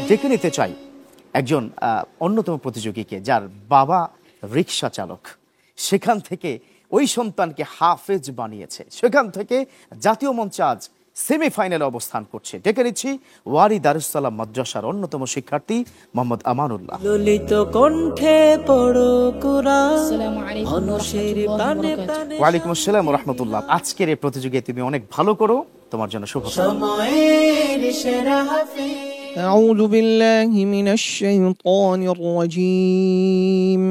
ডেকে নিতে চাই একজন অন্যতম প্রতিযোগীকে, যার বাবা রিক্সা চালক, সেখান থেকে ওই সন্তানকে হাফেজ বানিয়েছে, সেখান থেকে জাতীয় মঞ্চে আজ সেমিফাইনালে অবস্থান করছে। ডেকে নিচ্ছি ওয়ারি দারুস সালাম মাদ্রাসার অন্যতম শিক্ষার্থী মোহাম্মদ আমানুল্লাহ। ললিত কণ্ঠে পড়ো কুরআন, মানুষের প্রাণে প্রাণে। ওয়ালাইকুম আসসালাম ওয়া রাহমাতুল্লাহ। আজকের এই প্রতিযোগিতায় তুমি অনেক ভালো করো, তোমার জন্য শুভকামনা। সময়ের সেরা হাফেজ। أعوذ بالله من الشيطان الرجيم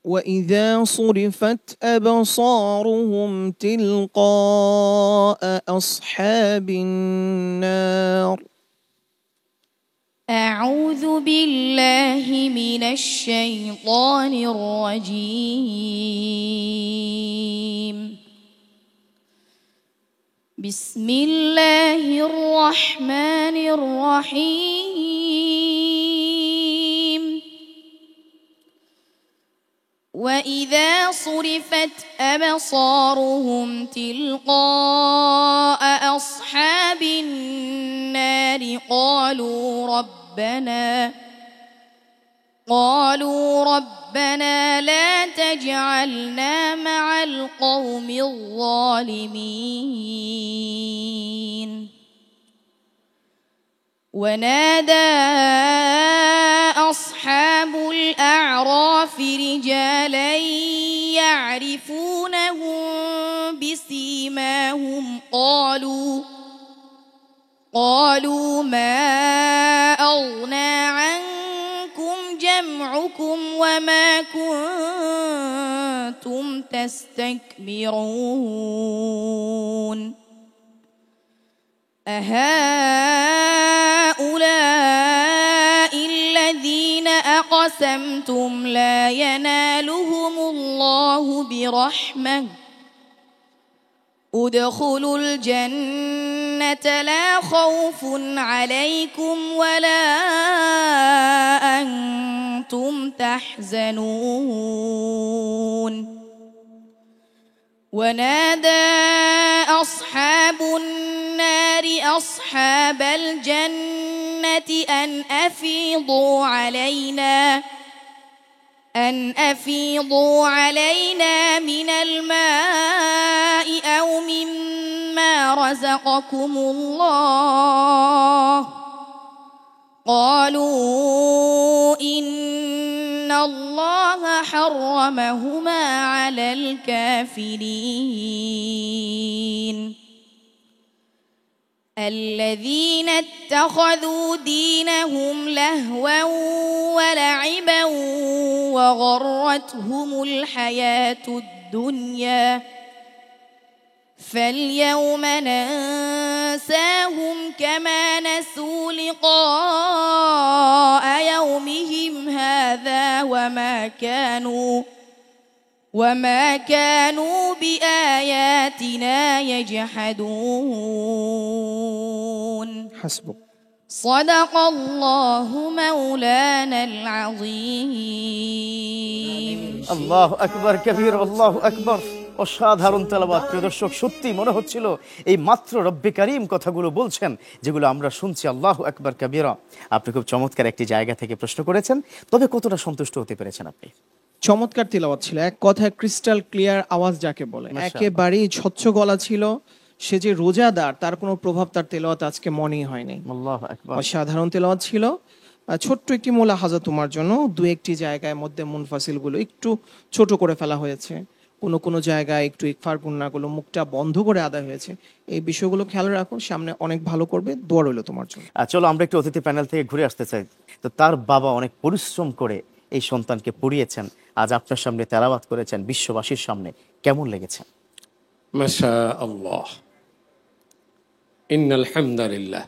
وإذا صرفت أبصارهم تلقاء أصحاب النار أعوذ بالله من الشيطان الرجيم بسم الله الرحمن الرحيم وإذا صرفت أبصارهم تلقاء أصحاب النار قالوا ربنا لا تجعلنا مع القوم الظالمين ونادى أصحاب الأعراف رجالا يعرفونهم بسيماهم قالوا ما أغنى عنكم جمعكم وما كنتم تستكبرون أهؤلاء الذين أقسمتم لا ينالهم الله برحمة ادخلوا الجنة لا خوف عليكم ولا أنتم تحزنون ونادى أصحاب النار أصحاب الجنة أن أفيضوا علينا من الماء أو مما رزقكم الله قالوا إن الله حرمهما على الكافرين الذين اتخذوا دينهم لهوا ولعبا وغرتهم الحياة الدنيا فاليوم ننساهم كما نسوا لقاء يومهم هذا وما كانوا بآياتنا يجحدون حسبك صدق الله مولانا العظيم আল্লাহু আকবার কবীর, আল্লাহু আকবার। অসাধারণ তেলাওয়াত। প্রিয় দর্শক, সত্যি মনে হচ্ছিল এই মাত্র রব্বে কারীম কথাগুলো বলছেন, যেগুলো আমরা শুনছি। আল্লাহু আকবার কবীরা। আপনি খুব চমৎকার একটি জায়গা থেকে প্রশ্ন করেছেন, তবে কতটা সন্তুষ্ট হতে পেরেছেন আপনি? চমৎকার তেলাওয়াত ছিল, এক কথায় ক্রিস্টাল ক্লিয়ার আওয়াজ যাকে বলে, একেবারেই স্বচ্ছ গলা ছিল। সে যে রোজাদার তার কোনো প্রভাব তার তেলাওয়াত আজকে মনেই হয়নি। আল্লাহু আকবার। অসাধারণ তেলাওয়াত ছিল। ছোট্ট একটি মুলাহাজা তোমার জন্য, দু একটি জায়গায় মধ্যে মুনফাসিল গুলো একটু ছোট করে ফেলা হয়েছে, কোনো জায়গায় একটু ইকফার গুন্নাগুলো মুখটা বন্ধ করে আদায় হয়েছে। এই বিষয়গুলো খেয়াল রাখো, সামনে অনেক ভালো করবে, দোয়া রইল তোমার জন্য। চলো আমরা একটু অতিথি প্যানেল থেকে ঘুরে আসতে চাই। তো তার বাবা অনেক পরিশ্রম করে এই সন্তানকে পড়িয়েছেন, আজ আপনার সামনে তেলাওয়াত করেছেন, বিশ্ববাসীর সামনে, কেমন লেগেছে? মাশাআল্লাহ, ইন্নাল হামদুলিল্লাহ।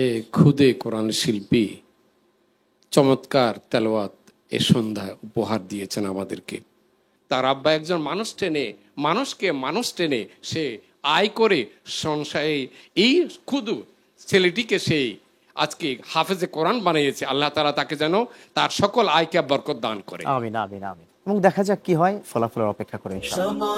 এই খুদে কোরআন শিল্পী চমৎকার তেলাওয়াত এ সন্ধ্যায় উপহার দিয়েছেন আমাদেরকে। তার আব্বা একজন মানুষ টেনে সে আয় করে সংসারে এই ক্ষুদু ছেলেটিকে সেই আজকে হাফেজে কোরআন বানিয়েছে। আল্লাহ তাআলা তাকে যেন তার সকল আয়কে বরকত দান করে। আমিন আমিন আমিন। এবং দেখা যাক কি হয়, ফলাফলের অপেক্ষা করে ইনশাআল্লাহ।